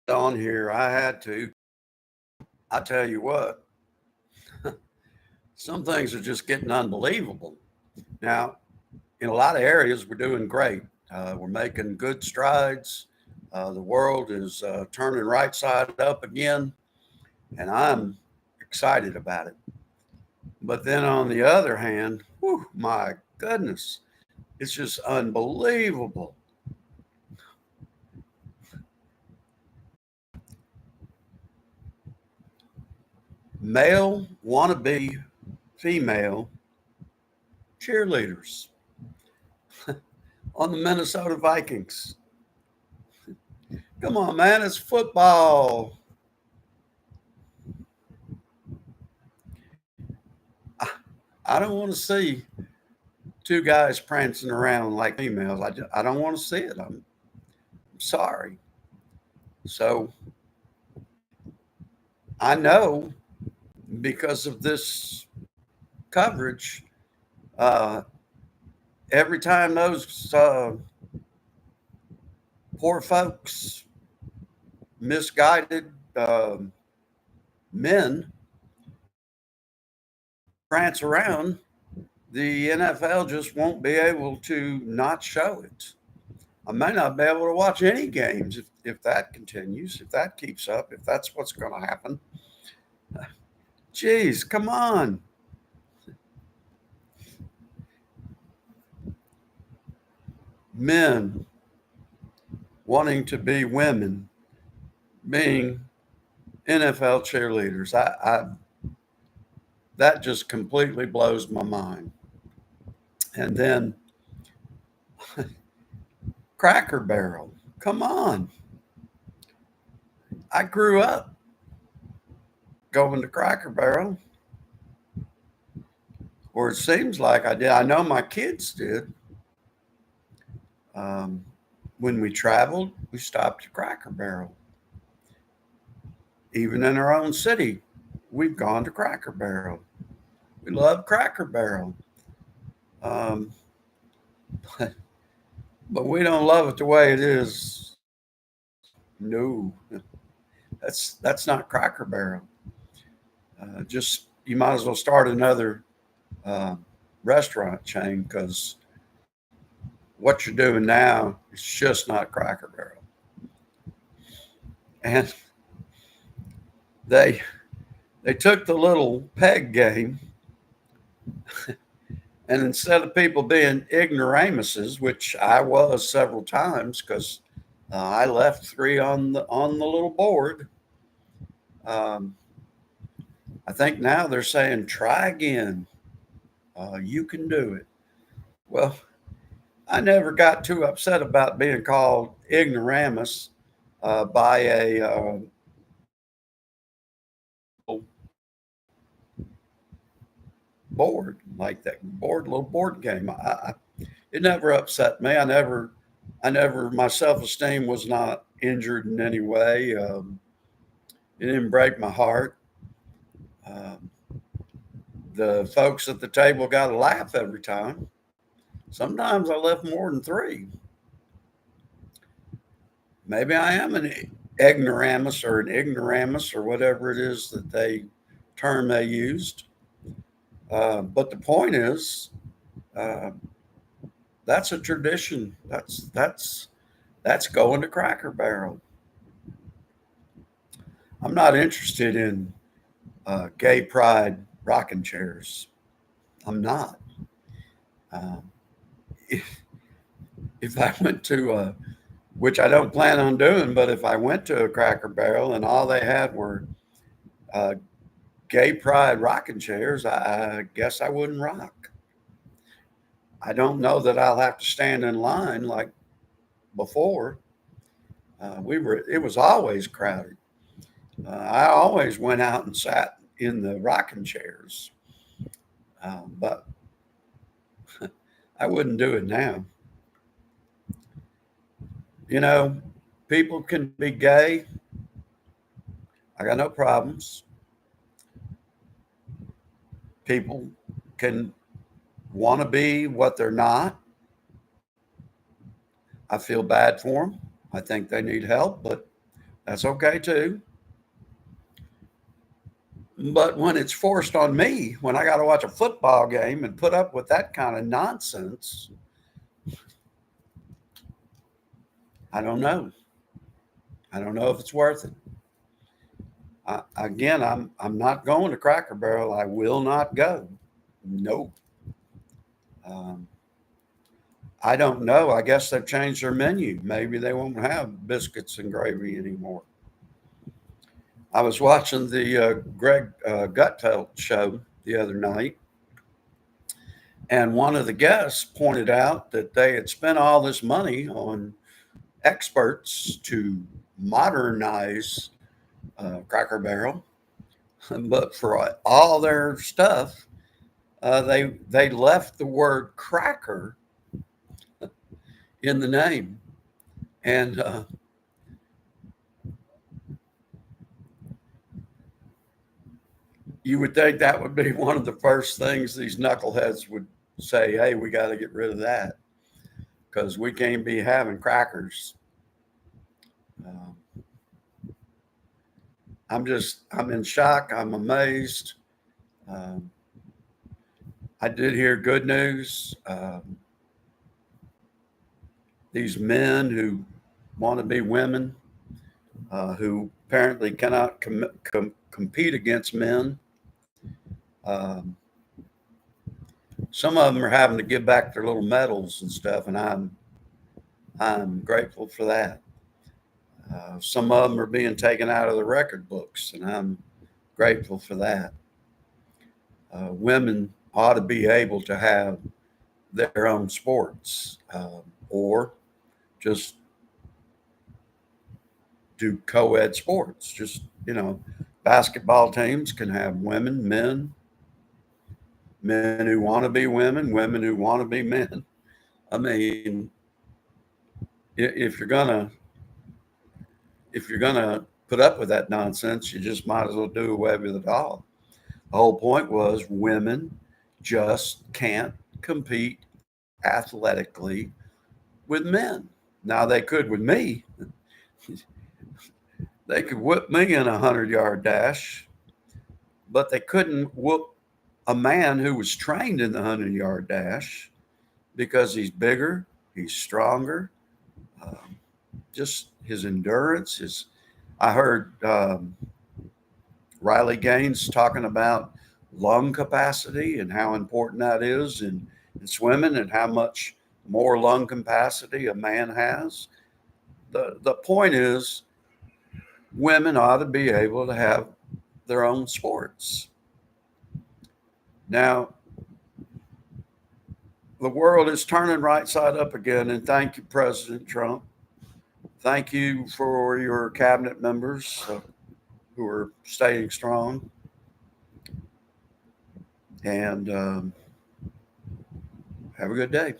On here, I had to. I tell you what, some things are just getting unbelievable. Now, in a lot of areas, we're doing great. We're making good strides. The world is turning right side up again, and I'm excited about it. But then on the other hand, whew, my goodness, it's just unbelievable. Male wannabe female cheerleaders on the Minnesota Vikings. Come on, man, it's football. I don't want to see two guys prancing around like females. I don't want to see it. I'm sorry. So I know because of this coverage, uh, every time those poor folks, misguided men prance around, the NFL just won't be able to not show it. I may not be able to watch any games if that continues, if that keeps up, if that's what's going to happen. Geez, come on. Men wanting to be women, being NFL cheerleaders. That just completely blows my mind. And then Cracker Barrel. Come on. I grew up going to Cracker Barrel, or it seems like I did. I know my kids did. Um, when we traveled, we stopped at Cracker Barrel. Even in our own city, we've gone to Cracker Barrel. We love Cracker Barrel. Um, but, but we don't love it the way it is. No, that's not Cracker Barrel. Just you might as well start another uh, restaurant chain because what you're doing now is just not Cracker Barrel. And they they took the little peg game, and instead of people being ignoramuses, which I was several times because I left three on the little board. Um, I think now they're saying try again. You can do it. Well, I never got too upset about being called ignoramus by a board like that little board game. It never upset me. I never, my self esteem was not injured in any way. It didn't break my heart. Um, the folks at the table got a laugh every time. Sometimes I left more than three. Maybe I am an ignoramus or an ignoramus or whatever it is that they term they used. But the point is, uh, that's a tradition. That's going to Cracker Barrel. I'm not interested in gay pride rocking chairs. I'm not. Um, if, if I went to which I don't plan on doing, but if I went to a Cracker Barrel and all they had were uh, gay pride rocking chairs, I guess I wouldn't rock. I don't know that I'll have to stand in line like before. It was always crowded. I always went out and sat in the rocking chairs, but I wouldn't do it now. You know, people can be gay. I got no problems. People can want to be what they're not. I feel bad for them. I think they need help, but That's okay too. But when it's forced on me, when I got to watch a football game and put up with that kind of nonsense, I don't know. I don't know if it's worth it. Again, I'm not going to Cracker Barrel. I will not go. Nope. Um, I don't know. I guess they've changed their menu. Maybe they won't have biscuits and gravy anymore. I was watching the Greg Gutfeld show the other night, and one of the guests pointed out that they had spent all this money on experts to modernize Cracker Barrel, but for all their stuff, they left the word cracker in the name, and you would think that would be one of the first things these knuckleheads would say, "Hey, we got to get rid of that because we can't be having crackers." Um, I'm in shock. I'm amazed. Um, I did hear good news. These men who want to be women, who apparently cannot compete against men. Um, some of them are having to give back their little medals and stuff, and I'm grateful for that. Some of them are being taken out of the record books, and I'm grateful for that. Women ought to be able to have their own sports, or just do co-ed sports. Just, basketball teams can have women, men, men who want to be women, women who want to be men. I mean, if you're gonna put up with that nonsense, you just might as well do away with it all. The whole point was women just can't compete athletically with men. Now they could with me. They could whip me in 100-yard dash, but they couldn't whoop a man who was trained in the 100-yard dash because he's bigger, he's stronger, um, just his endurance. I heard Riley Gaines talking about lung capacity and how important that is in swimming and how much more lung capacity a man has. The point is, women ought to be able to have their own sports. Now, the world is turning right side up again, and thank you, President Trump. Thank you for your cabinet members who are staying strong. And have a good day.